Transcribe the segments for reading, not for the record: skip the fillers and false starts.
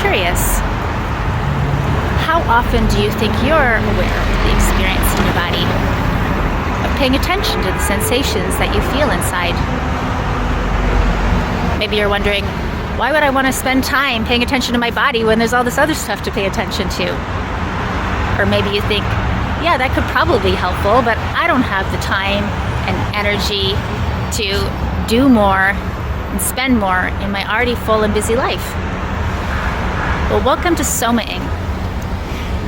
curious, how often do you think you're aware of the experience in your body? Of paying attention to the sensations that you feel inside? Maybe you're wondering, why would I want to spend time paying attention to my body when there's all this other stuff to pay attention to? Or maybe you think, yeah, that could probably be helpful, but I don't have the time and energy to do more and spend more in my already full and busy life. Well, welcome to Soma'ing,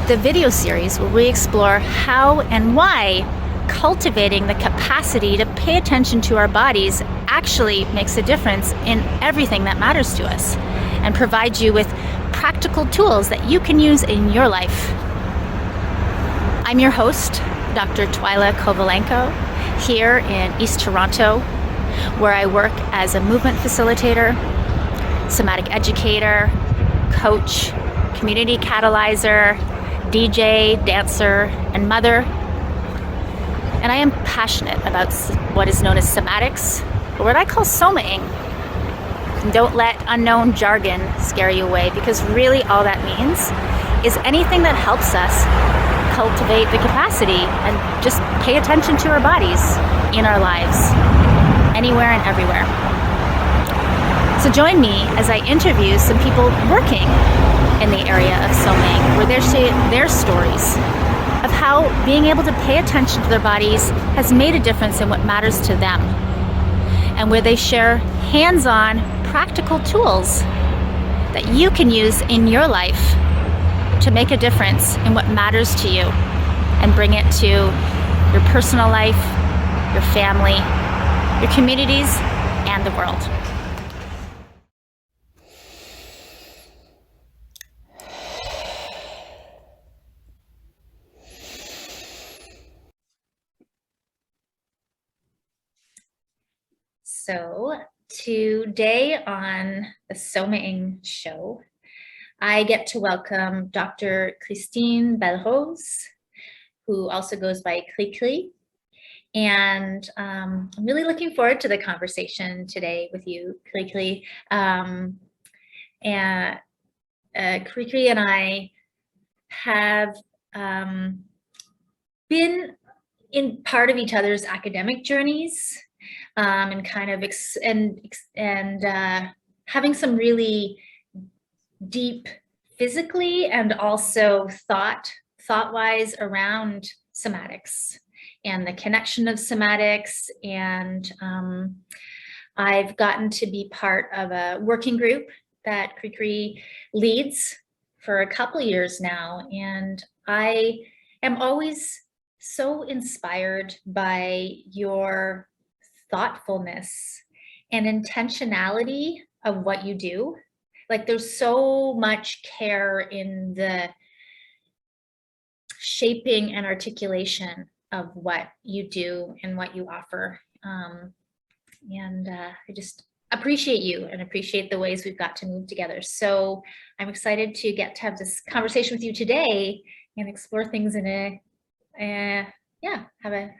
the video series where we explore how and why cultivating the capacity to pay attention to our bodies actually makes a difference in everything that matters to us, and provides you with practical tools that you can use in your life. I'm your host, Dr. Twyla Kowalenko, here in East Toronto, where I work as a movement facilitator, somatic educator, coach, community catalyzer, DJ, dancer, and mother. And I am passionate about what is known as somatics, or what I call Soma'ing. And don't let unknown jargon scare you away, because really all that means is anything that helps us cultivate the capacity and just pay attention to our bodies in our lives, anywhere and everywhere. So join me as I interview some people working in the area of Soma'ing, where they're sharing their stories of how being able to pay attention to their bodies has made a difference in what matters to them, and where they share hands-on practical tools that you can use in your life to make a difference in what matters to you and bring it to your personal life, your family, your communities, and the world. So today on the Soma'ing show, I get to welcome Dr. Bellerose, who also goes by Cri-Cri. And I'm really looking forward to the conversation today with you, Cri-Cri. Cri-Cri and I have been in part of each other's academic journeys, and kind of having some really deep physically and also thought-wise around somatics and the connection of somatics. And I've gotten to be part of a working group that Cri-Cri leads for a couple years now. And I am always so inspired by your thoughtfulness and intentionality of what you do. Like, there's so much care in the shaping and articulation of what you do and what you offer. I just appreciate you and appreciate the ways we've got to move together. So I'm excited to get to have this conversation with you today and explore things in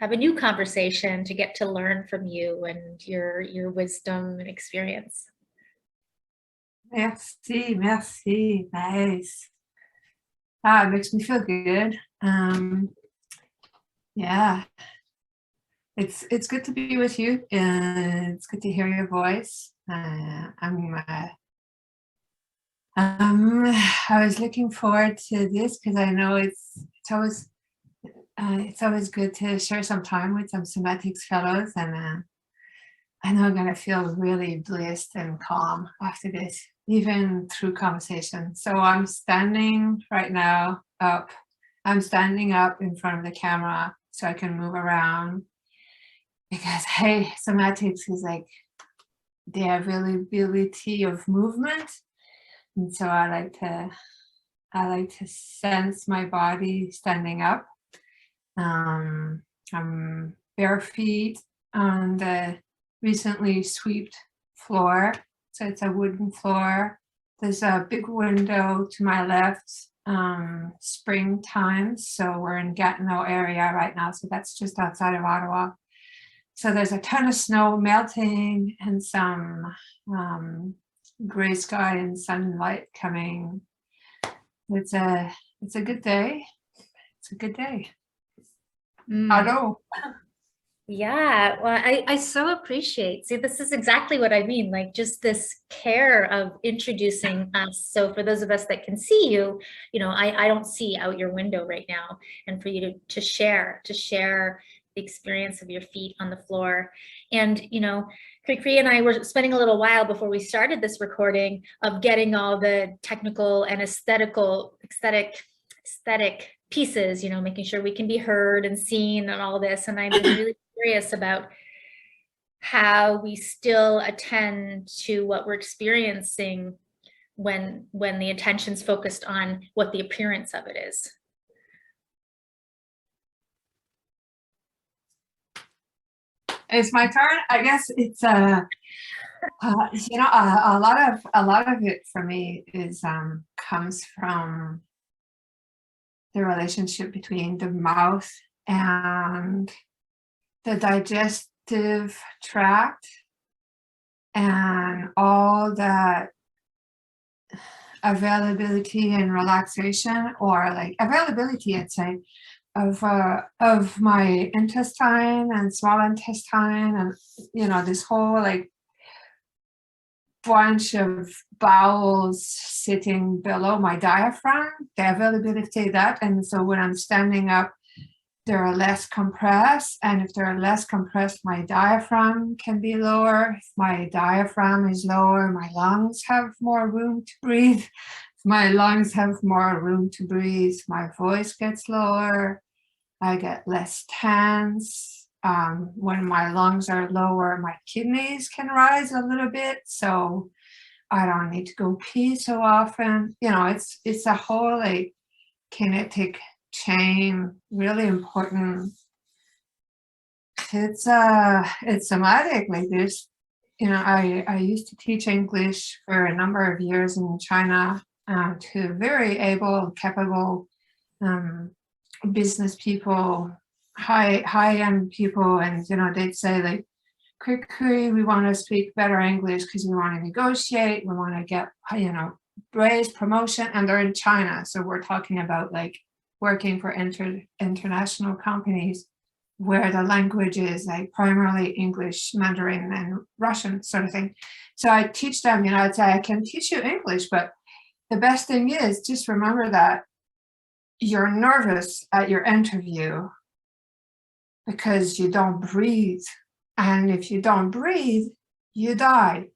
have a new conversation to get to learn from you and your wisdom and experience. Merci, nice. It makes me feel good. Yeah, it's good to be with you, and it's good to hear your voice. I was looking forward to this because I know it's always good to share some time with some somatics fellows, and I know I'm gonna feel really blessed and calm after this, even through conversation. So I'm standing right now up. I'm standing up in front of the camera so I can move around, because hey, somatics is like the availability of movement, and so I like to sense my body standing up. I'm bare feet on the recently swept floor, so it's a wooden floor. There's a big window to my left, springtime, so we're in Gatineau area right now, so that's just outside of Ottawa. So there's a ton of snow melting and some gray sky and sunlight coming. It's a good day. It's a good day. Hello. Yeah, well, I so appreciate. See, this is exactly what I mean, like just this care of introducing us. So for those of us that can see you, I don't see out your window right now, and for you to share the experience of your feet on the floor. And Cri-Cri and I were spending a little while before we started this recording of getting all the technical and aesthetic pieces, making sure we can be heard and seen and all this. And I've been really curious about how we still attend to what we're experiencing when the attention's focused on what the appearance of it is. It's my turn. I guess it's a lot of it for me is comes from the relationship between the mouth and the digestive tract, and all that availability and relaxation, or like availability, I'd say, of my intestine and small intestine, and this whole like bunch of bowels sitting below my diaphragm, the availability of that. And so when I'm standing up, they're less compressed, and if they're less compressed, my diaphragm can be lower. If my diaphragm is lower, my lungs have more room to breathe. If my lungs have more room to breathe, my voice gets lower. I get less tense. When my lungs are lower, my kidneys can rise a little bit, so I don't need to go pee so often. It's a whole like kinetic chain, really important. It's somatic. Like this, I used to teach English for a number of years in China to very able, capable business people, high-end people, and they'd say like, Cri-Cri, we want to speak better English because we want to negotiate, we want to get raise, promotion, and they're in China, so we're talking about like working for international companies where the language is like primarily English, Mandarin, and Russian sort of thing. So I teach them, I'd say, I can teach you English, but the best thing is just remember that you're nervous at your interview because you don't breathe. And if you don't breathe, you die.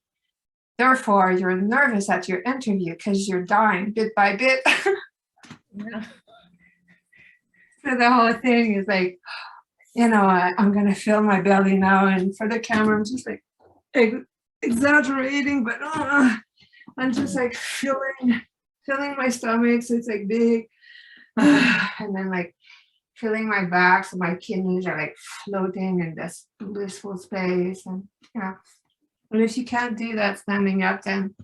Therefore, you're nervous at your interview because you're dying bit by bit. Yeah. So the whole thing is like, I'm going to fill my belly now. And for the camera, I'm just like exaggerating, but I'm just like filling my stomach. So it's like big. And then like filling my back, so my kidneys are like floating in this blissful space. And but if you can't do that standing up, then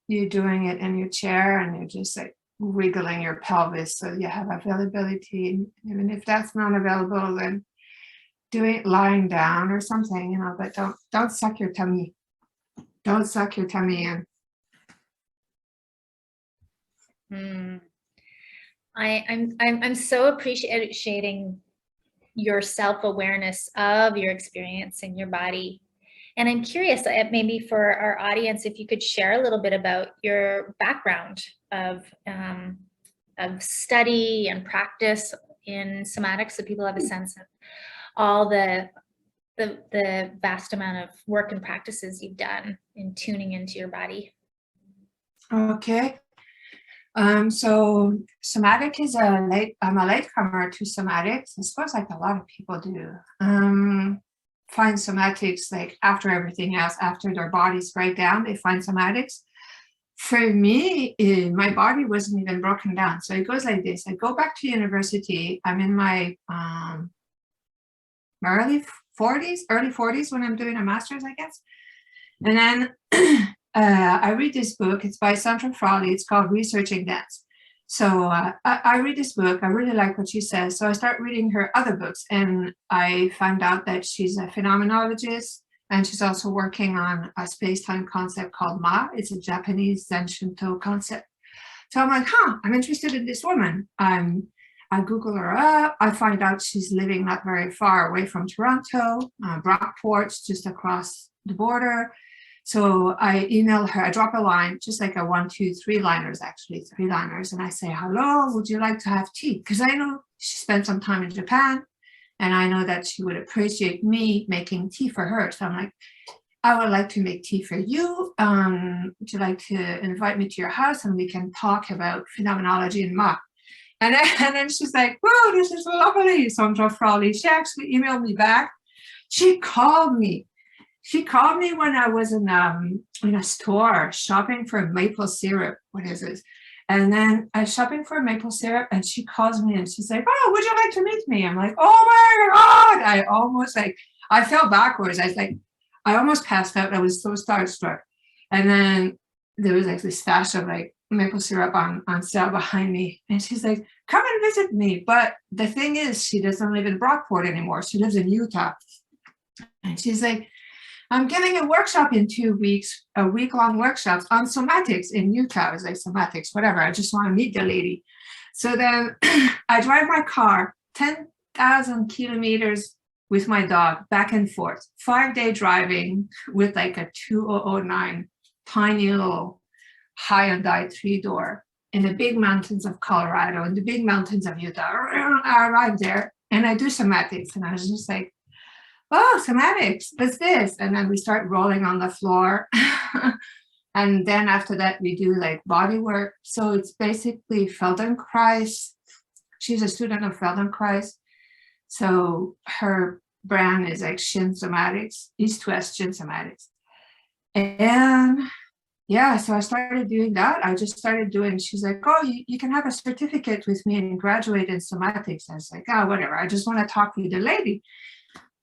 you're doing it in your chair, and you're just like wiggling your pelvis so you have availability. Even if that's not available, then do it lying down or something, but don't suck your tummy. Don't suck your tummy in. I'm so appreciating your self-awareness of your experience in your body. And I'm curious, maybe for our audience, if you could share a little bit about your background of study and practice in somatics, so people have a sense of all the vast amount of work and practices you've done in tuning into your body. Okay. So somatic is I'm a latecomer to somatics. I suppose like a lot of people do. Find somatics like after everything else, after their bodies break down, they find somatics. For me, my body wasn't even broken down. So it goes like this. I go back to university. I'm in my early 40s when I'm doing a master's, I guess. And then I read this book. It's by Sandra Frawley. It's called Researching Dance. So I read this book. I really like what she says. So I start reading her other books, and I found out that she's a phenomenologist. And she's also working on a space-time concept called Ma. It's a Japanese Zen Shinto concept. So I'm like, I'm interested in this woman. I Google her up. I find out she's living not very far away from Toronto, Brockport's just across the border. So I email her, I drop a line, just like a 1, 2, 3 liners, actually 3 liners. And I say, hello, would you like to have tea? Because I know she spent some time in Japan and I know that she would appreciate me making tea for her. So I'm like, I would like to make tea for you. Would you like to invite me to your house and we can talk about phenomenology and Ma? And then she's like, whoa, this is lovely. So she actually emailed me back. She called me. She called me when I was in a store shopping for maple syrup. What is this? And then I was shopping for maple syrup and she calls me and she's like, oh, would you like to meet me? I'm like, oh my God. I fell backwards. I almost passed out. I was so starstruck. And then there was like this stash of like maple syrup on sale behind me. And she's like, come and visit me. But the thing is, she doesn't live in Brockport anymore. She lives in Utah. And she's like, I'm giving a workshop in 2 weeks, a week-long workshop on somatics in Utah. I was like, somatics, whatever. I just want to meet the lady. So then I drive my car 10,000 kilometers with my dog back and forth, 5-day driving with like a 2009 tiny little Hyundai 3-door in the big mountains of Colorado and the big mountains of Utah. I arrived there and I do somatics and I was just like, oh, somatics, what's this? And then we start rolling on the floor. And then after that, we do like body work. So it's basically Feldenkrais. She's a student of Feldenkrais. So her brand is like Shin Somatics, East West Shin Somatics. And yeah, so I started doing that. I just started doing, she's like, oh, you can have a certificate with me and graduate in somatics. I was like, oh, whatever. I just want to talk with the lady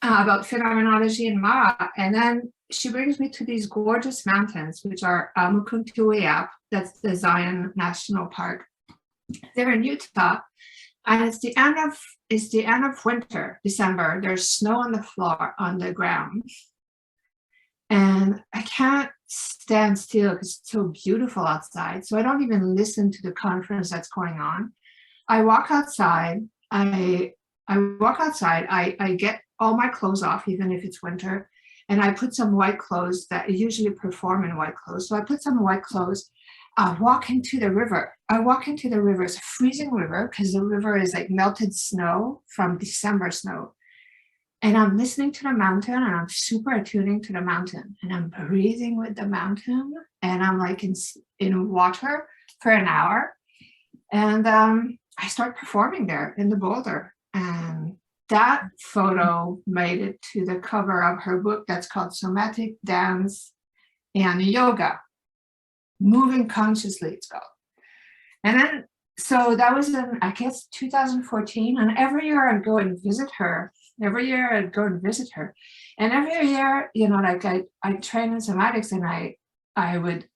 about phenomenology and Ma. And then she brings me to these gorgeous mountains, which are Mukuntuweap, that's the Zion National Park. They're in Utah. And it's the end of winter, December. There's snow on the floor, on the ground. And I can't stand still because it's so beautiful outside. So I don't even listen to the conference that's going on. I walk outside. I get all my clothes off, even if it's winter. And I put some white clothes that I usually perform in white clothes. So I put some white clothes. I walk into the river. It's a freezing river because the river is like melted snow from December snow. And I'm listening to the mountain and I'm super attuning to the mountain and I'm breathing with the mountain and I'm like in water for an hour. And I start performing there in the boulder. And that photo made it to the cover of her book that's called Somatic Dance and Yoga. Moving Consciously, it's called. And then, so that was in, I guess, 2014. And every year I'd go and visit her. And every year, like I train in somatics and I would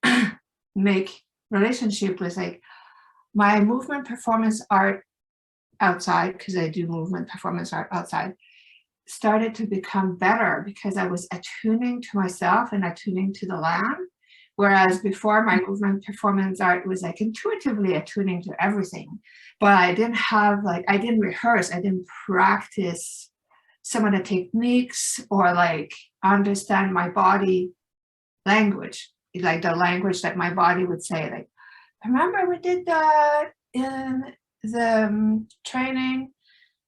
make relationship with like my movement performance art outside, because I do movement performance art outside, started to become better because I was attuning to myself and attuning to the land. Whereas before, my movement performance art was like intuitively attuning to everything, but I didn't rehearse, I didn't practice some of the techniques or like understand my body language, like the language that my body would say, like, remember we did that in the training,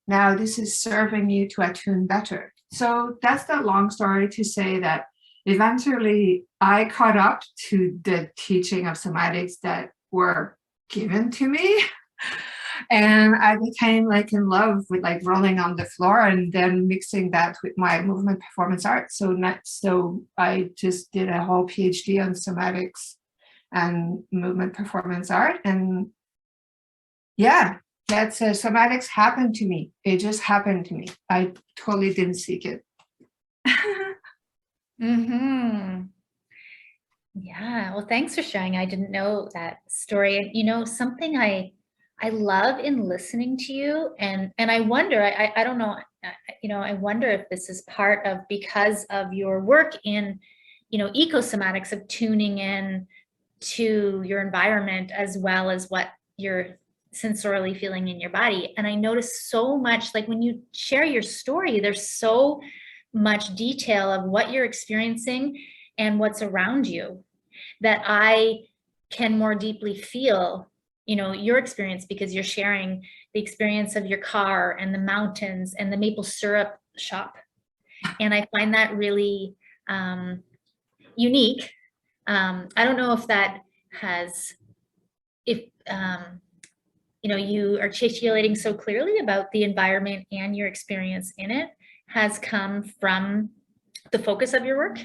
now this is serving you to attune better. So that's the long story to say that eventually I caught up to the teaching of somatics that were given to me. And I became like in love with like rolling on the floor and then mixing that with my movement performance art. So I just did a whole PhD on somatics and movement performance art. And yeah, that's somatics happened to me. It just happened to me. I totally didn't seek it. Mm-hmm. Yeah. Well, thanks for sharing. I didn't know that story. And you know, something I love in listening to you, and I wonder, I don't know, I wonder if this is part of, because of your work in, ecosomatics, of tuning in to your environment as well as what you're sensorially feeling in your body. And I notice so much, like when you share your story, there's so much detail of what you're experiencing and what's around you, that I can more deeply feel, your experience, because you're sharing the experience of your car and the mountains and the maple syrup shop. And I find that really unique. I don't know if that has, if you articulating so clearly about the environment and your experience in it has come from the focus of your work.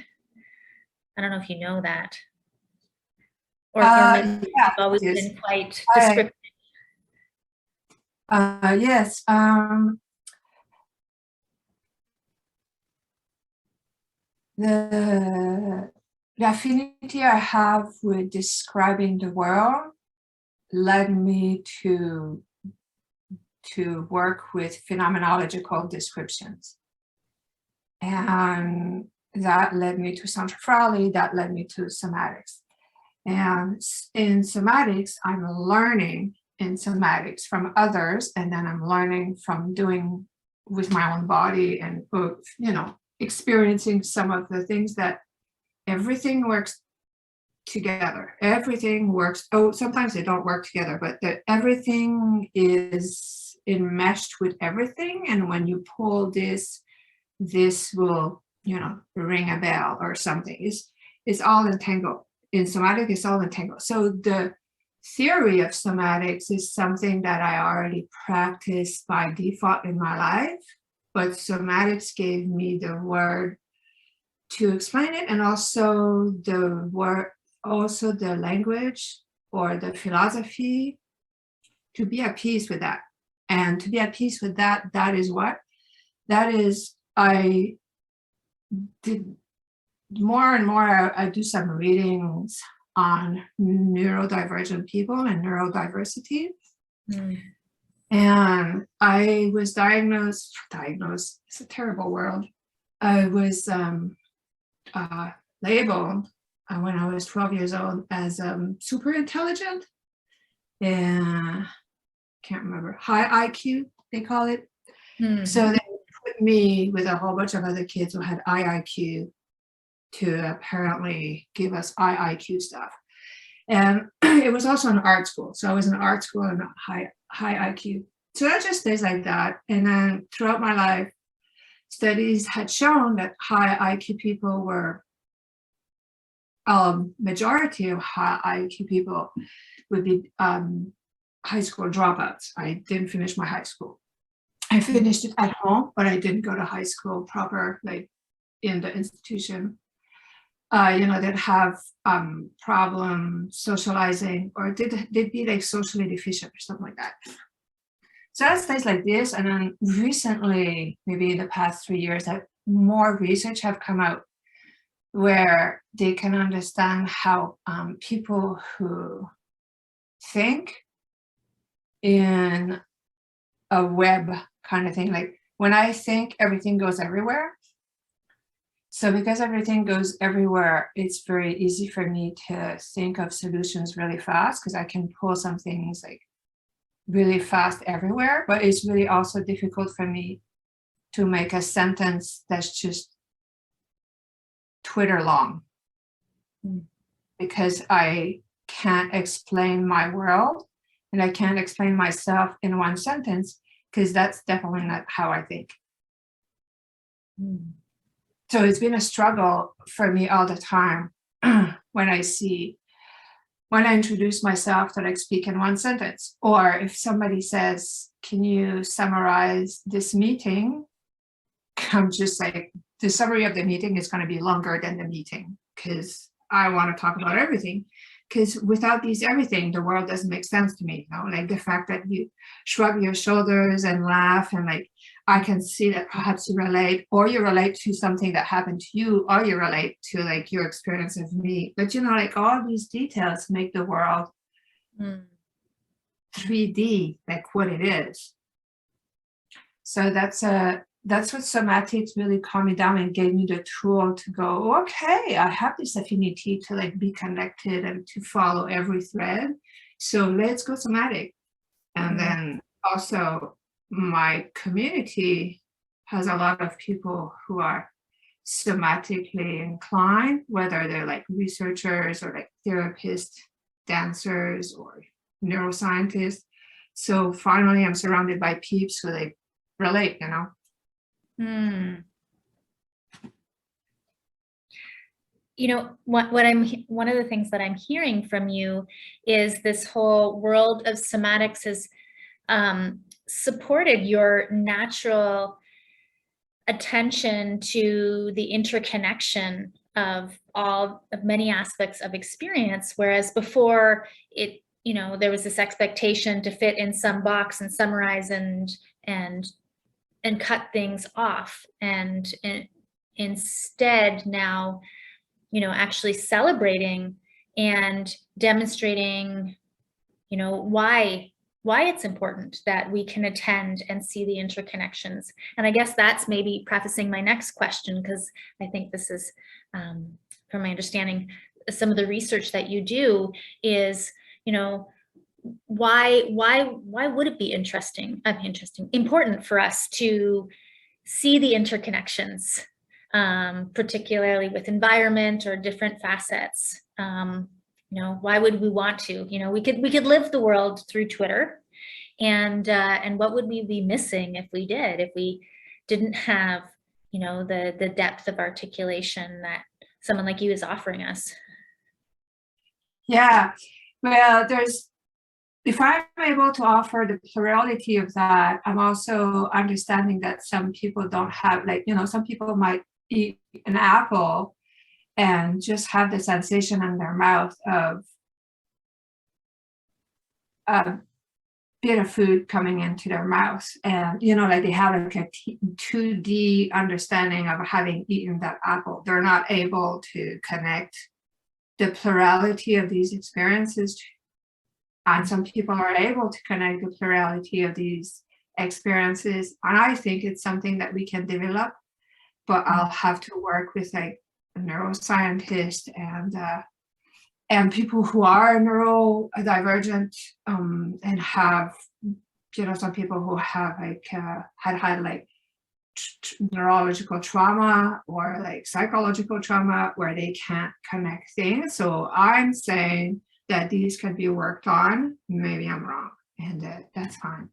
I don't know if you know that. Or maybe Yeah, you've always yes. been quite descriptive. Yes. The affinity I have with describing the world led me to work with phenomenological descriptions. And that led me to centrality, that led me to somatics. And in somatics, I'm learning in somatics from others, and then I'm learning from doing with my own body and, experiencing some of the things that everything works together. Everything works. Oh, sometimes they don't work together, but that everything is enmeshed with everything. And when you pull this will, ring a bell or something. It's all entangled. In somatic, it's all entangled. So the theory of somatics is something that I already practiced by default in my life, but somatics gave me the word to explain it, and also the language or the philosophy to be at peace with that. And to be at peace with that, I did more and more. I do some readings on neurodivergent people and neurodiversity. And I was diagnosed, it's a terrible word. I was labeled when I was 12 years old as super intelligent, and can't remember, high IQ, they call it. So they put me with a whole bunch of other kids who had IIQ to apparently give us IIQ stuff. And it was also an art school. So I was in art school and high IQ. So that just stays like that. And then throughout my life, studies had shown that high IQ people were, majority of high IQ people would be high school dropouts. I didn't finish my high school. I finished it at home, but I didn't go to high school proper, like in the institution. That have problem socializing, or they'd be like socially deficient or something like that. So that stays like this. And then recently, maybe in the past 3 years, that more research have come out where they can understand how people who think in a web kind of thing, like when I think, everything goes everywhere. So because everything goes everywhere, it's very easy for me to think of solutions really fast, because I can pull some things like really fast everywhere. But it's really also difficult for me to make a sentence that's just Twitter long, because I can't explain my world and I can't explain myself in one sentence, because that's definitely not how I think. So it's been a struggle for me all the time when I introduce myself to like speak in one sentence, or if somebody says, can you summarize this meeting? I'm just like, the summary of the meeting is going to be longer than the meeting, because I want to talk about everything. Because without these everything, the world doesn't make sense to me. Like the fact that you shrug your shoulders and laugh, and like I can see that perhaps you relate, or you relate to something that happened to you, or you relate to like your experience of me. But like all these details make the world 3D, like what it is. So that's that's what somatics really calmed me down and gave me the tool to go, okay, I have this affinity to like be connected and to follow every thread. So let's go somatic. And then also my community has a lot of people who are somatically inclined, whether they're like researchers or like therapists, dancers, or neuroscientists. So finally, I'm surrounded by peeps who they relate, you know. You know, one of the things that I'm hearing from you is this whole world of somatics has supported your natural attention to the interconnection of many aspects of experience, whereas before it, you know, there was this expectation to fit in some box and summarize and cut things off, and instead now, you know, actually celebrating and demonstrating, you know, why it's important that we can attend and see the interconnections. And I guess that's maybe prefacing my next question, because I think this is, from my understanding, some of the research that you do is, you know, why would it be important for us to see the interconnections, particularly with environment or different facets? You know, why would we want to? You know, we could live the world through Twitter, and what would we be missing if we didn't have, you know, the depth of articulation that someone like you is offering us? Yeah, well, if I'm able to offer the plurality of that, I'm also understanding that some people don't have, like, you know, some people might eat an apple and just have the sensation in their mouth of a bit of food coming into their mouth. And, you know, like they have like a 2D understanding of having eaten that apple. They're not able to connect the plurality of these experiences. And some people are able to connect the plurality of these experiences. And I think it's something that we can develop, but I'll have to work with like a neuroscientist and people who are neurodivergent, and have, you know, some people who have like had like neurological trauma or like psychological trauma where they can't connect things. So I'm saying that these can be worked on. Maybe I'm wrong, and that's fine.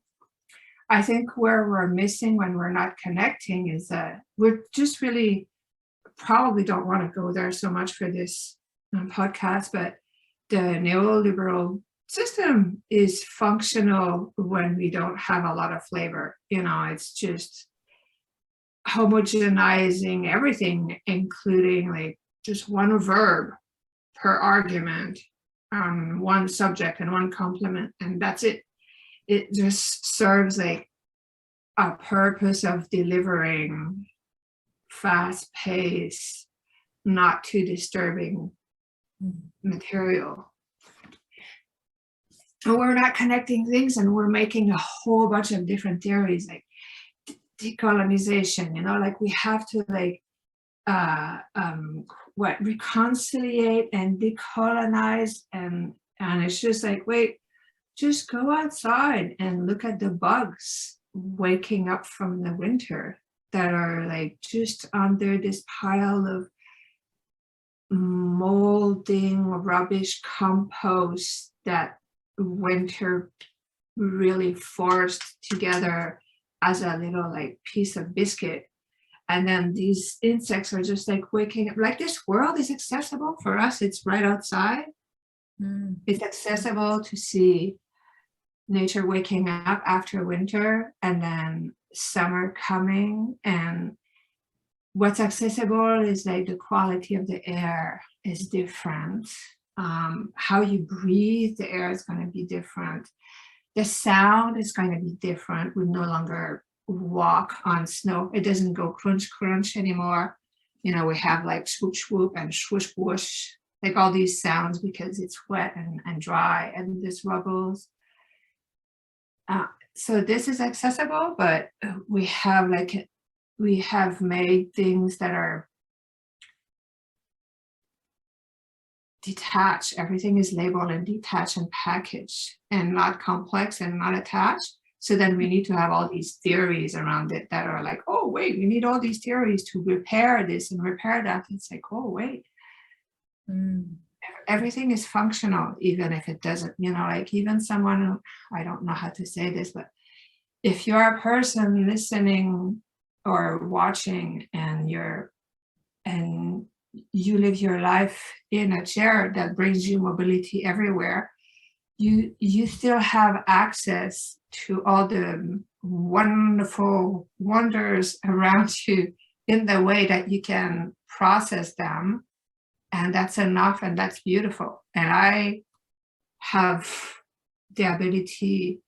I think where we're missing when we're not connecting is that we're just really probably don't want to go there so much for this podcast, but the neoliberal system is functional when we don't have a lot of flavor. You know, it's just homogenizing everything, including like just one verb per argument, one subject and one complement, and that's it. It just serves like a purpose of delivering fast paced, not too disturbing material. And we're not connecting things, and we're making a whole bunch of different theories like decolonization, you know, like we have to like reconciliate and decolonize, and it's just like, wait, just go outside and look at the bugs waking up from the winter that are like just under this pile of molding rubbish compost that winter really forced together as a little like piece of biscuit. And then these insects are just like waking up, like this world is accessible for us. It's right outside. It's accessible to see nature waking up after winter and then summer coming. And what's accessible is like the quality of the air is different. How you breathe the air is going to be different. The sound is going to be different. We no longer walk on snow. It doesn't go crunch, crunch anymore. You know, we have like swoop, swoop and swoosh, whoosh, like all these sounds because it's wet and dry and this rubbles. So this is accessible, but we have like we have made things that are detached. Everything is labeled and detached and packaged and not complex and not attached. So then we need to have all these theories around it that are like, oh, wait, we need all these theories to repair this and repair that. It's like, oh, wait. Everything is functional, even if it doesn't, like even someone, I don't know how to say this, but if you're a person listening or watching and you live your life in a chair that brings you mobility everywhere, you still have access to all the wonderful wonders around you in the way that you can process them. And that's enough, and that's beautiful. And I have the ability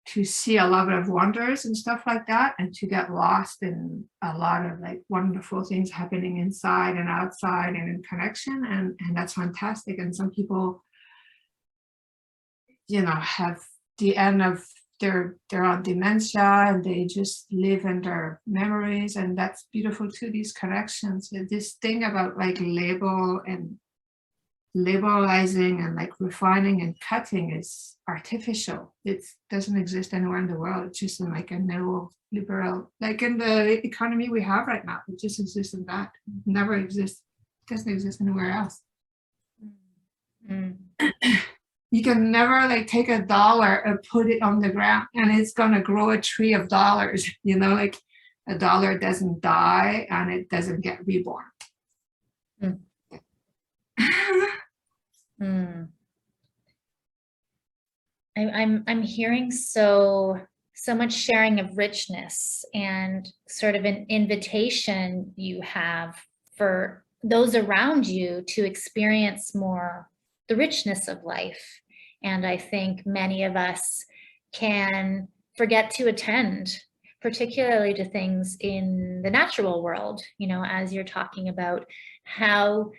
to see a lot of wonders and stuff like that, and to get lost in a lot of like wonderful things happening inside and outside and in connection. And that's fantastic. And some people, have the end of they're on dementia and they just live in their memories, and that's beautiful too, these connections. This thing about like labelizing and like refining and cutting is artificial. It doesn't exist anywhere in the world. It's just in like a neoliberal, like in the economy we have right now. It just exists in that. It never exists. It doesn't exist anywhere else. You can never like take $1 and put it on the ground and it's gonna grow a tree of dollars. Like $1 doesn't die and it doesn't get reborn. I'm hearing so much sharing of richness and sort of an invitation you have for those around you to experience more the richness of life. And I think many of us can forget to attend, particularly to things in the natural world, as you're talking about how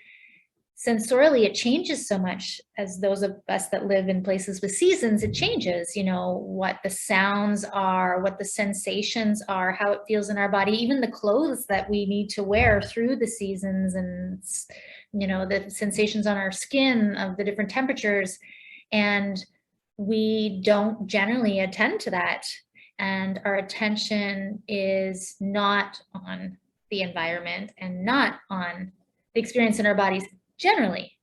sensorially it changes so much. As those of us that live in places with seasons, it changes, what the sounds are, what the sensations are, how it feels in our body, even the clothes that we need to wear through the seasons, and the sensations on our skin of the different temperatures. And we don't generally attend to that, and our attention is not on the environment and not on the experience in our bodies generally,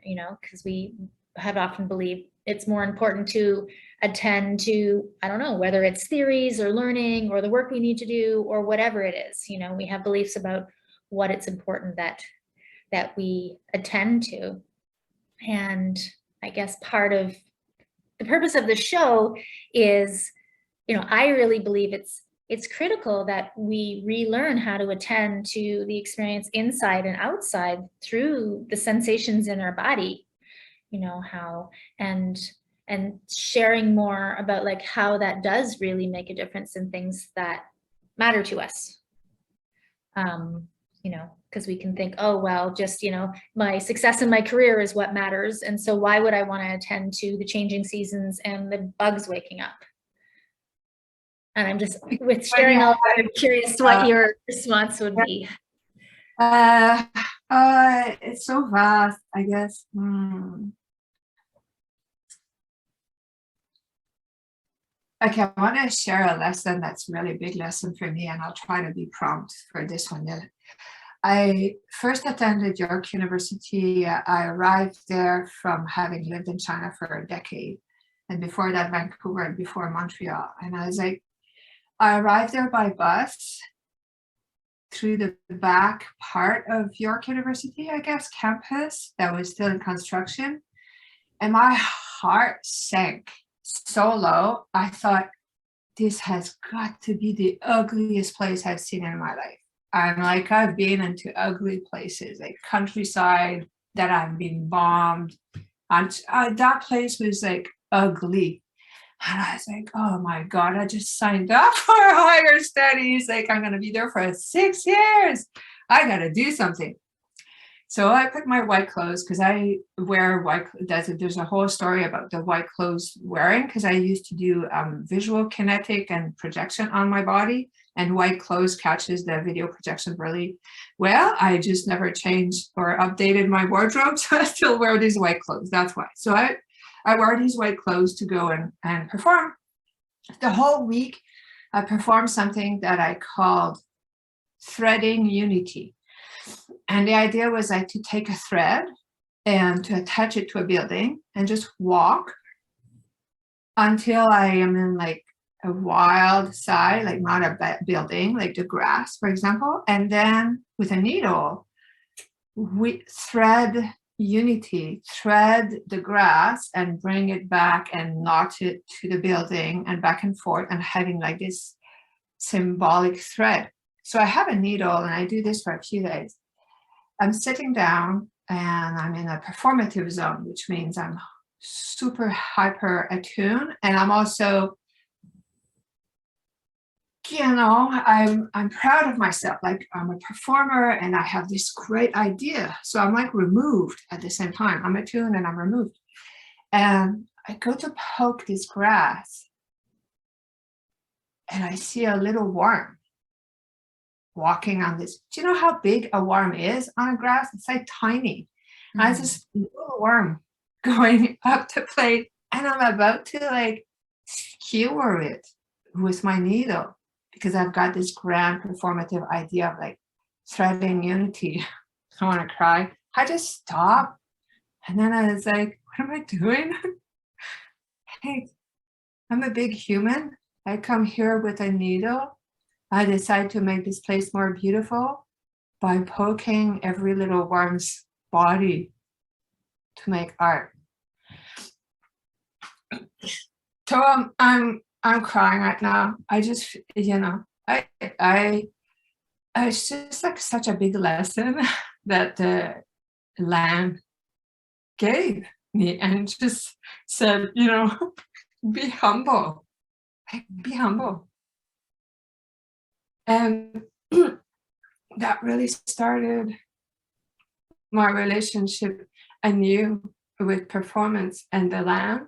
because we have often believed it's more important to attend to, I don't know, whether it's theories or learning or the work we need to do or whatever it is. We have beliefs about what it's important that we attend to. And I guess part of the purpose of the show is, I really believe it's critical that we relearn how to attend to the experience inside and outside through the sensations in our body, how, and sharing more about like how that does really make a difference in things that matter to us. Because we can think, oh, well, just, my success in my career is what matters. And so why would I want to attend to the changing seasons and the bugs waking up? And I'm just, with sharing all that, I'm curious what your response would be. It's so vast, I guess. Okay, I want to share a lesson that's really a big lesson for me, and I'll try to be prompt for this one. I first attended York University. I arrived there from having lived in China for a decade, and before that Vancouver, and before Montreal. And I arrived there by bus through the back part of York University, I guess, campus that was still in construction. And my heart sank so low. I thought, this has got to be the ugliest place I've seen in my life. I've been into ugly places, like countryside that have been bombed. And that place was like ugly. And I was like, oh my God, I just signed up for higher studies. Like, I'm going to be there for 6 years. I got to do something. So I put my white clothes, because I wear white. There's a whole story about the white clothes wearing, because I used to do visual kinetic and projection on my body. and white clothes catches the video projection really well. I just never changed or updated my wardrobe, so I still wear these white clothes. That's why. So I wear these white clothes to go and perform. The whole week, I performed something that I called threading unity. And the idea was like to take a thread and to attach it to a building and just walk until I am in like a wild side, like not a building, like the grass, for example. And then with a needle, we thread unity, thread the grass and bring it back and knot it to the building and back and forth, and having like this symbolic thread. So I have a needle and I do this for a few days. I'm sitting down and I'm in a performative zone, which means I'm super hyper attuned, and I'm also, I'm proud of myself. Like, I'm a performer and I have this great idea. So I'm like removed at the same time. I'm attuned and I'm removed. And I go to poke this grass and I see a little worm walking on this. Do you know how big a worm is on a grass? It's like tiny. Mm-hmm. I just little worm going up the plate, and I'm about to like skewer it with my needle, because I've got this grand performative idea of like threading unity. I want to cry. I just stopped, and then I was like, what am I doing? Hey, I'm a big human. I come here with a needle. I decide to make this place more beautiful by poking every little worm's body to make art. So I'm crying right now. I just, it's just like such a big lesson that the land gave me, and just said, be humble, be humble. And that really started my relationship anew with performance and the land,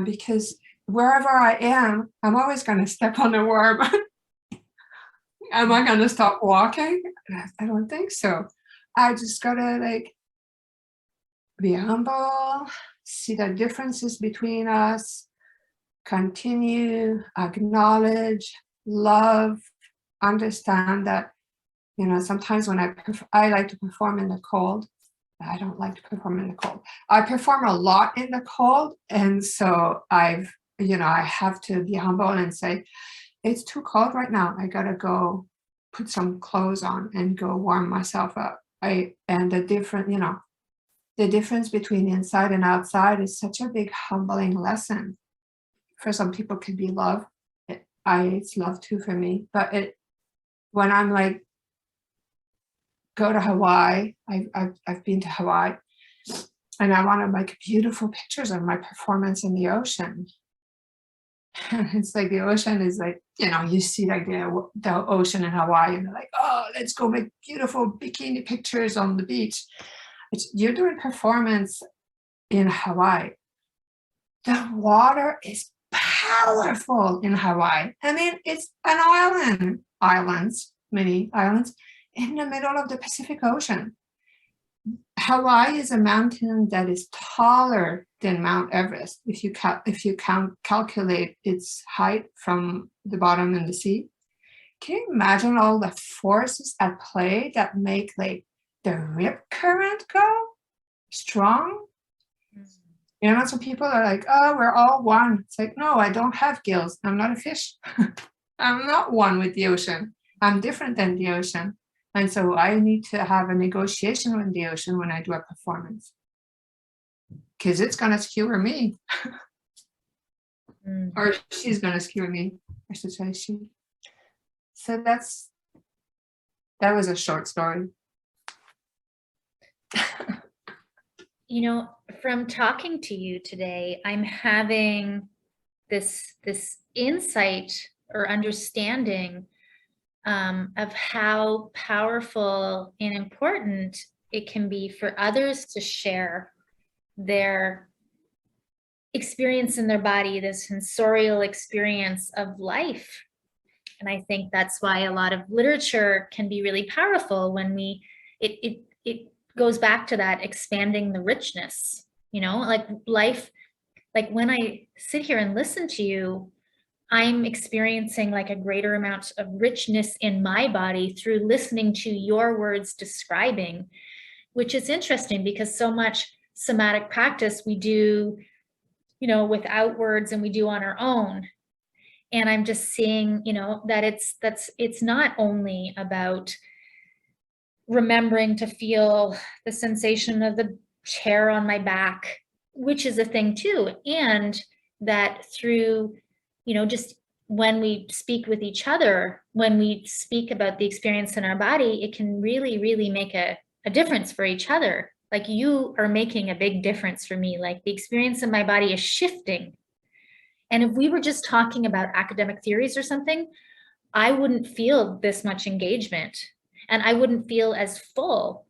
because wherever I am, I'm always going to step on a worm. Am I going to stop walking? I don't think so. I just got to like be humble, see the differences between us, continue, acknowledge, love, understand that, sometimes when I like to perform in the cold. I don't like to perform in the cold. I perform a lot in the cold. And so I have to be humble and say, it's too cold right now. I gotta go put some clothes on and go warm myself up. And the difference between inside and outside is such a big humbling lesson. For some people it could be love. It's love too for me. But when I'm like, go to Hawaii, I've been to Hawaii, and I want to make beautiful pictures of my performance in the ocean. It's like the ocean is like, you see like the ocean in Hawaii, and they're like, oh, let's go make beautiful bikini pictures on the beach. You're doing performance in Hawaii. The water is powerful in Hawaii. I mean, it's an many islands in the middle of the Pacific Ocean. Hawaii is a mountain that is taller than Mount Everest. If you calculate its height from the bottom in the sea, can you imagine all the forces at play that make like the rip current go strong? Some people are like, oh, we're all one. It's like, no, I don't have gills. I'm not a fish. I'm not one with the ocean. I'm different than the ocean. And so I need to have a negotiation with the ocean when I do a performance, because it's going to skewer me. Or she's going to skewer me, I should say she. So that was a short story. From talking to you today, I'm having this insight or understanding of how powerful and important it can be for others to share their experience in their body, the sensorial experience of life, And I think that's why a lot of literature can be really powerful when it goes back to that expanding the richness, like life, like when I sit here and listen to you, I'm experiencing like a greater amount of richness in my body through listening to your words describing, which is interesting because so much somatic practice we do, without words and we do on our own. And I'm just seeing, that it's not only about remembering to feel the sensation of the chair on my back, which is a thing too. And that through, just when we speak with each other, when we speak about the experience in our body, it can really, really make a difference for each other. Like you are making a big difference for me. Like the experience in my body is shifting. And if we were just talking about academic theories or something, I wouldn't feel this much engagement and I wouldn't feel as full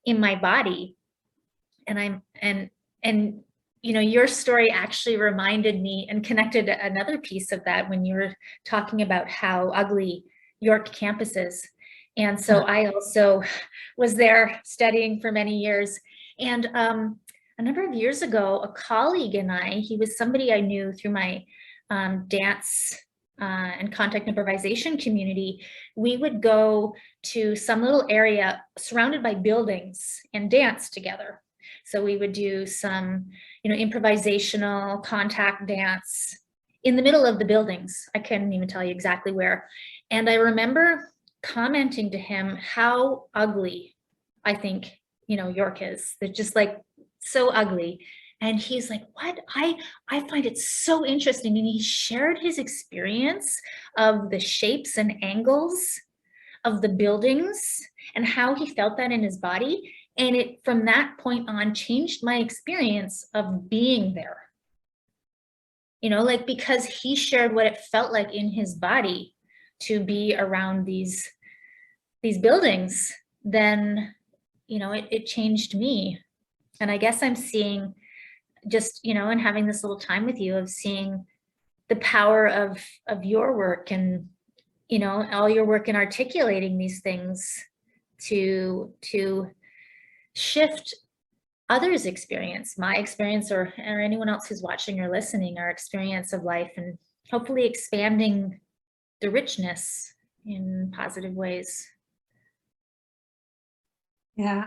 in my body. And your story actually reminded me and connected another piece of that when you were talking about how ugly York campus is. And so I also was there studying for many years. And a number of years ago, a colleague and he was somebody I knew through my dance and contact improvisation community. We would go to some little area surrounded by buildings and dance together. So we would do some, improvisational contact dance in the middle of the buildings. I couldn't even tell you exactly where. And I remember commenting to him how ugly I think, York is. They're just like so ugly. And he's like, what? I find it so interesting. And he shared his experience of the shapes and angles of the buildings and how he felt that in his body. And it, from that point on, changed my experience of being there. Like because he shared what it felt like in his body to be around these buildings, then, it changed me. And I guess I'm seeing just, and having this little time with you of seeing the power of your work and, all your work in articulating these things to shift others' experience, my experience, or anyone else who's watching or listening, our experience of life, and hopefully expanding the richness in positive ways. Yeah.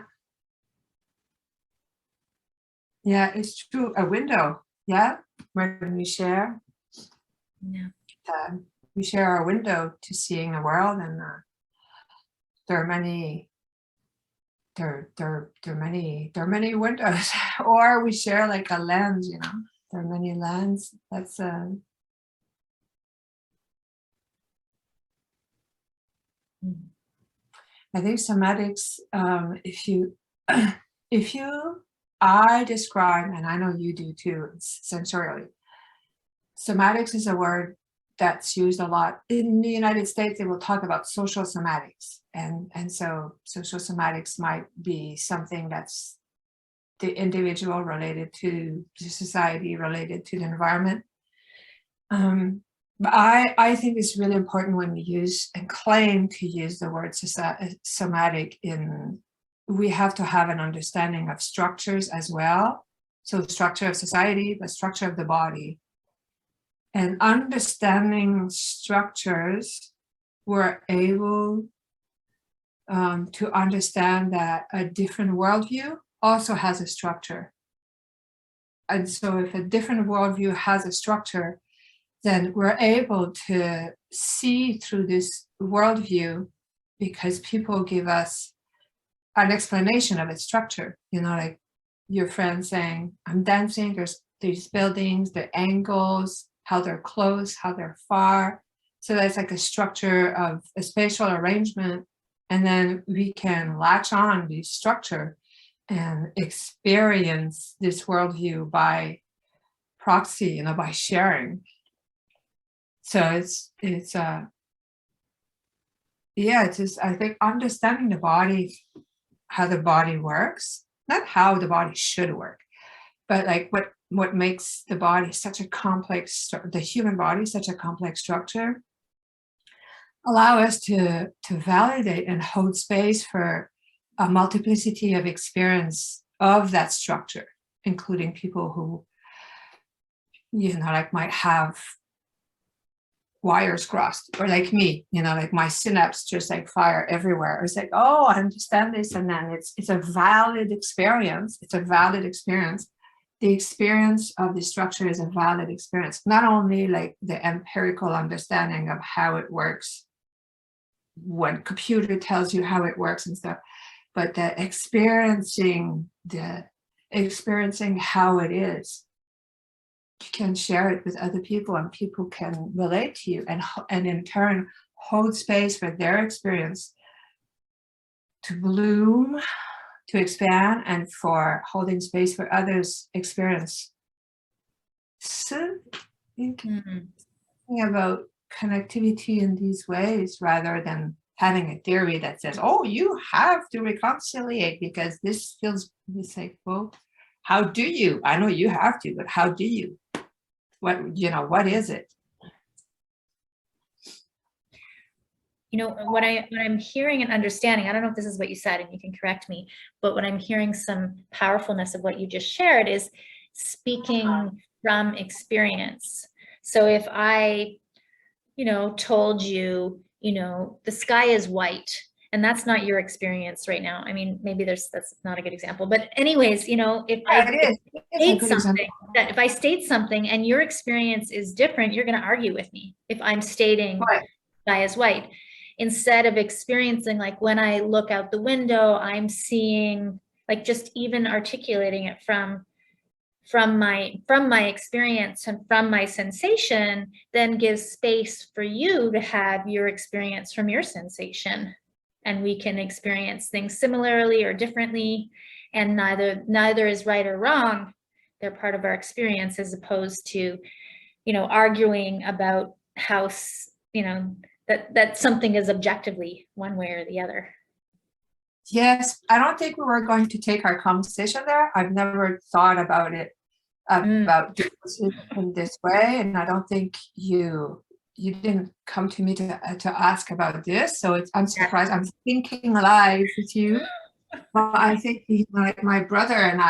Yeah, it's true. A window. Yeah. When we share. Yeah. We share our window to seeing the world, and there are many many windows. Or we share like a lens, there are many lenses. That's I think somatics, I describe, and I know you do too, sensorially. Somatics is a word that's used a lot in the United States. They will talk about social somatics, and so social somatics might be something that's the individual related to the society, related to the environment. But I think it's really important when we use and claim to use the word somatic we have to have an understanding of structures as well. So structure of society, but structure of the body. And understanding structures, we're able to understand that a different worldview also has a structure. And so if a different worldview has a structure, then we're able to see through this worldview because people give us an explanation of its structure. Like your friend saying, I'm dancing, there's these buildings, the angles, how they're close, how they're far. So that's like a structure of a spatial arrangement. And then we can latch on this structure and experience this worldview by proxy, by sharing. So it's just, I think, understanding the body, how the body works, not how the body should work, but like what makes the body such a complex, the human body such a complex structure. allow us to validate and hold space for a multiplicity of experience of that structure, including people who, like might have wires crossed, or like me, like my synapse just like fire everywhere. It's like, oh, I understand this, and then it's a valid experience. It's a valid experience. The experience of the structure is a valid experience, not only like the empirical understanding of how it works when computer tells you how it works and stuff, but the experiencing how it is. You can share it with other people, and people can relate to you, and in turn hold space for their experience to bloom, to expand, and for holding space for others' experience. So thinking about connectivity in these ways, rather than having a theory that says, oh, you have to reconciliate because this feels, it's like, well, how do you? I know you have to, but how do you? What is it? What I'm hearing and understanding, I don't know if this is what you said, and you can correct me, but what I'm hearing some powerfulness of what you just shared is speaking from experience. So if I, told you, the sky is white, and that's not your experience right now. I mean, maybe that's not a good example, but anyways, if I state something and your experience is different, you're going to argue with me if I'm stating sky is white, instead of experiencing, like when I look out the window, I'm seeing, like, just even articulating it from my experience and from my sensation, then gives space for you to have your experience from your sensation, and we can experience things similarly or differently, and neither is right or wrong. They're part of our experience, as opposed to arguing about how that something is objectively one way or the other. Yes, I don't think we were going to take our conversation there. I've never thought about it about differences in this way, and I don't think you didn't come to me to ask about this. So I'm surprised. I'm thinking live with you. But I think like my brother and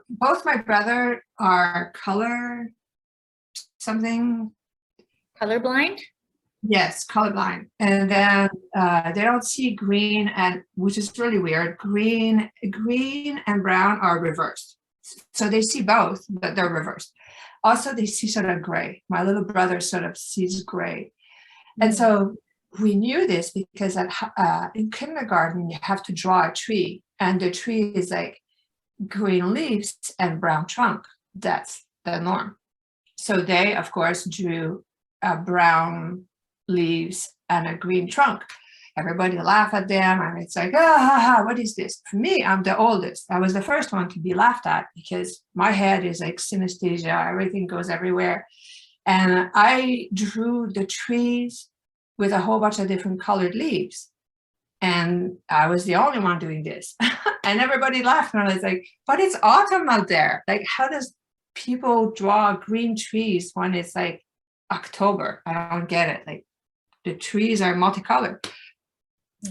both my brother are colorblind. Yes, colorblind, and then they don't see green, and which is really weird. Green and brown are reversed, so they see both, but they're reversed. Also, they see sort of gray. My little brother sort of sees gray, and so we knew this because in kindergarten you have to draw a tree, and the tree is like green leaves and brown trunk. That's the norm. So they, of course, drew a brown leaves and a green trunk. Everybody laughed at them, and it's like, what is this? For me, I'm the oldest. I was the first one to be laughed at because my head is like synesthesia, everything goes everywhere. And I drew the trees with a whole bunch of different colored leaves, and I was the only one doing this. And everybody laughed, and I was like, but it's autumn out there. Like, how does people draw green trees when it's like October? I don't get it. Like, the trees are multicolored.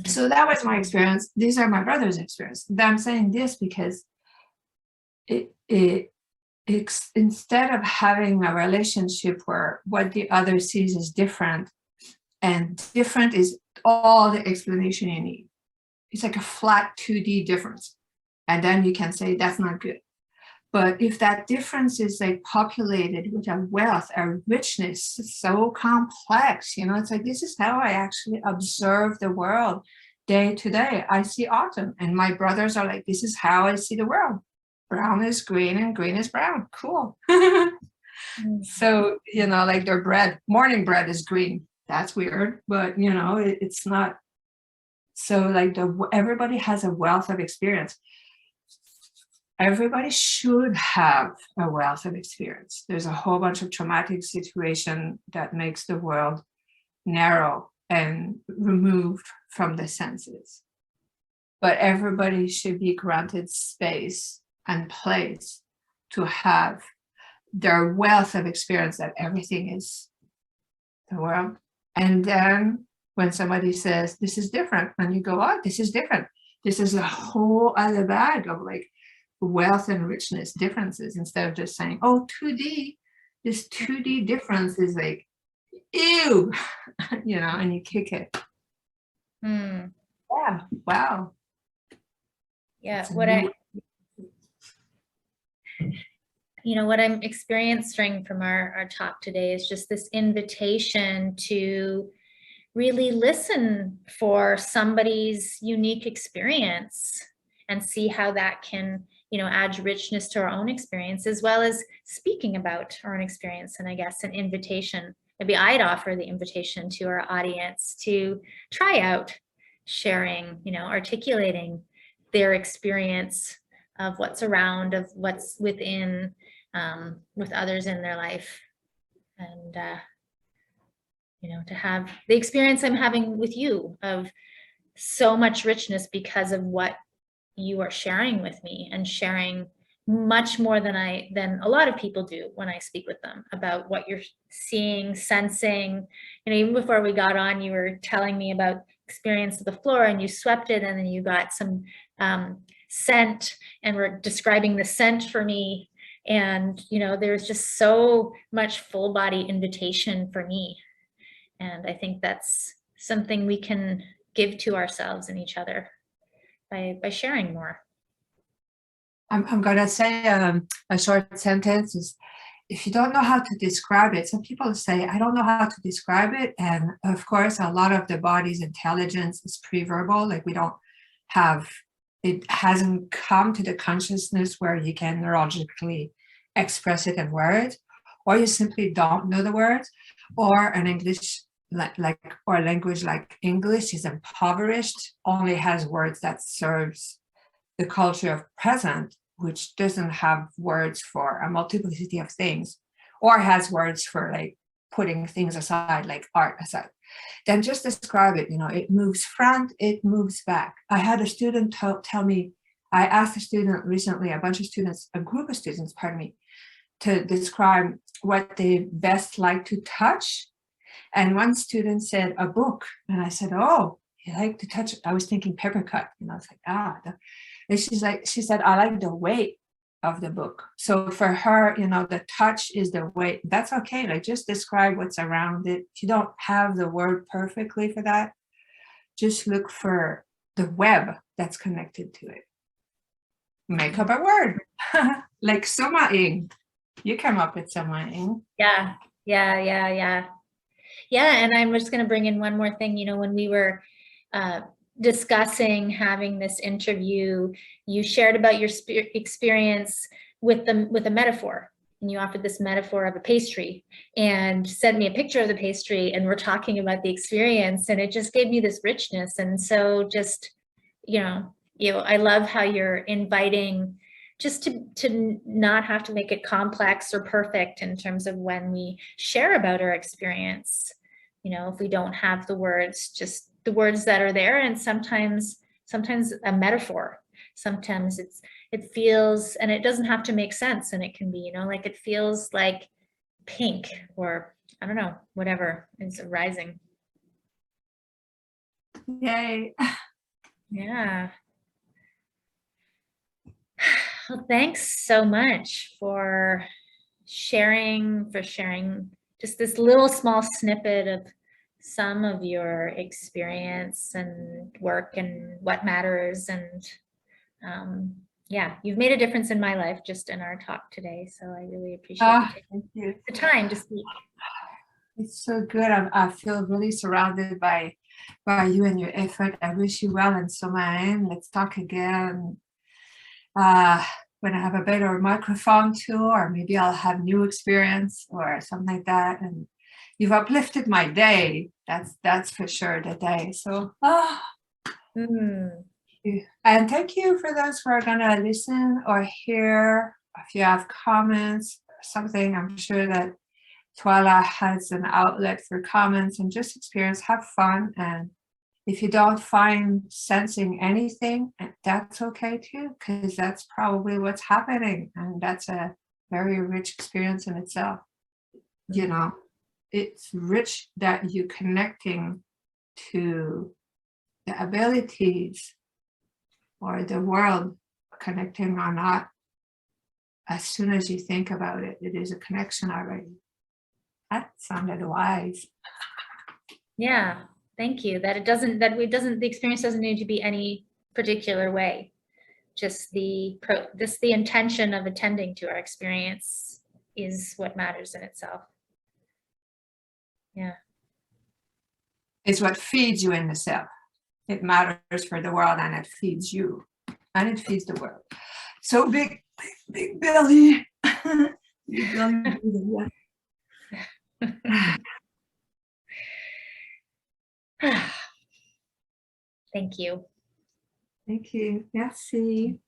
So that was my experience. These are my brother's experience. I'm saying this because it's instead of having a relationship where what the other sees is different, and different is all the explanation you need. It's like a flat 2D difference. And then you can say that's not good. But if that difference is like populated with a wealth, a richness, so complex, it's like, this is how I actually observe the world day to day. I see autumn, and my brothers are like, this is how I see the world. Brown is green and green is brown. Cool. So, like their morning bread is green. That's weird, but it's not. So like everybody has a wealth of experience. Everybody should have a wealth of experience. There's a whole bunch of traumatic situation that makes the world narrow and removed from the senses. But everybody should be granted space and place to have their wealth of experience, that everything is the world. And then when somebody says, this is different, and you go, oh, this is different. This is a whole other bag of like wealth and richness differences, instead of just saying, oh, 2D, this 2D difference is like, ew, you know, and you kick it. Yeah, wow. Yeah, It's a what new- what I'm experiencing from our talk today is just this invitation to really listen for somebody's unique experience and see how that can, add richness to our own experience, as well as speaking about our own experience. And I guess an invitation, maybe I'd offer the invitation to our audience to try out sharing, articulating their experience of what's around, of what's within, with others in their life. And, to have the experience I'm having with you of so much richness because of what you are sharing with me, and sharing much more than a lot of people do when I speak with them about what you're seeing, sensing. Even before we got on, you were telling me about experience of the floor, and you swept it, and then you got some scent, and were describing the scent for me. And there's just so much full body invitation for me. And I think that's something we can give to ourselves and each other by sharing more. I'm gonna say a short sentence is, if you don't know how to describe it, some people say, I don't know how to describe it. And of course, a lot of the body's intelligence is pre-verbal, like we don't have, it hasn't come to the consciousness where you can neurologically express it in words, or you simply don't know the words, or an English or a language like English is impoverished, only has words that serves the culture of present, which doesn't have words for a multiplicity of things, or has words for like putting things aside, like art aside. Then just describe it. It moves front, it moves back. I had a student tell me, I asked a student recently, a group of students, pardon me, to describe what they best like to touch. And one student said a book. And I said, oh, you like to touch it? I was thinking paper cut. I was like, and she said, I like the weight of the book. So for her, the touch is the weight. That's okay. Like, just describe what's around it. If you don't have the word perfectly for that, just look for the web that's connected to it. Make up a word. Like Soma'ing. You come up with Soma'ing. Yeah. And I'm just going to bring in one more thing. When we were discussing having this interview, you shared about your experience with a metaphor, and you offered this metaphor of a pastry, and sent me a picture of the pastry, and we're talking about the experience, and it just gave me this richness. And so just, I love how you're inviting just to not have to make it complex or perfect in terms of when we share about our experience. If we don't have the words, just the words that are there. And sometimes a metaphor, sometimes it feels, and it doesn't have to make sense, and it can be, like it feels like pink, or I don't know, whatever is arising. Yay. Yeah. Well, thanks so much for sharing just this little small snippet of some of your experience and work and what matters. And yeah, you've made a difference in my life just in our talk today. So I really appreciate you taking the time to speak. It's so good. I feel really surrounded by you and your effort. I wish you well in Soma'ing. Let's talk again when I have a better microphone too, or maybe I'll have new experience or something like that. And you've uplifted my day. That's for sure, the day. So and thank you for those who are gonna listen or hear. If you have comments or something, I'm sure that Twyla has an outlet for comments and just experience, have fun. And if you don't find sensing anything, that's okay too, because that's probably what's happening. And that's a very rich experience in itself. It's rich that you're connecting to the abilities or the world connecting or not, as soon as you think about it, it is a connection already. That sounded wise. Yeah, thank you. The experience doesn't need to be any particular way. Just the intention of attending to our experience is what matters in itself. Yeah. It's what feeds you in the self. It matters for the world, and it feeds you, and it feeds the world. So big belly. Big belly. Thank you. Thank you. Merci.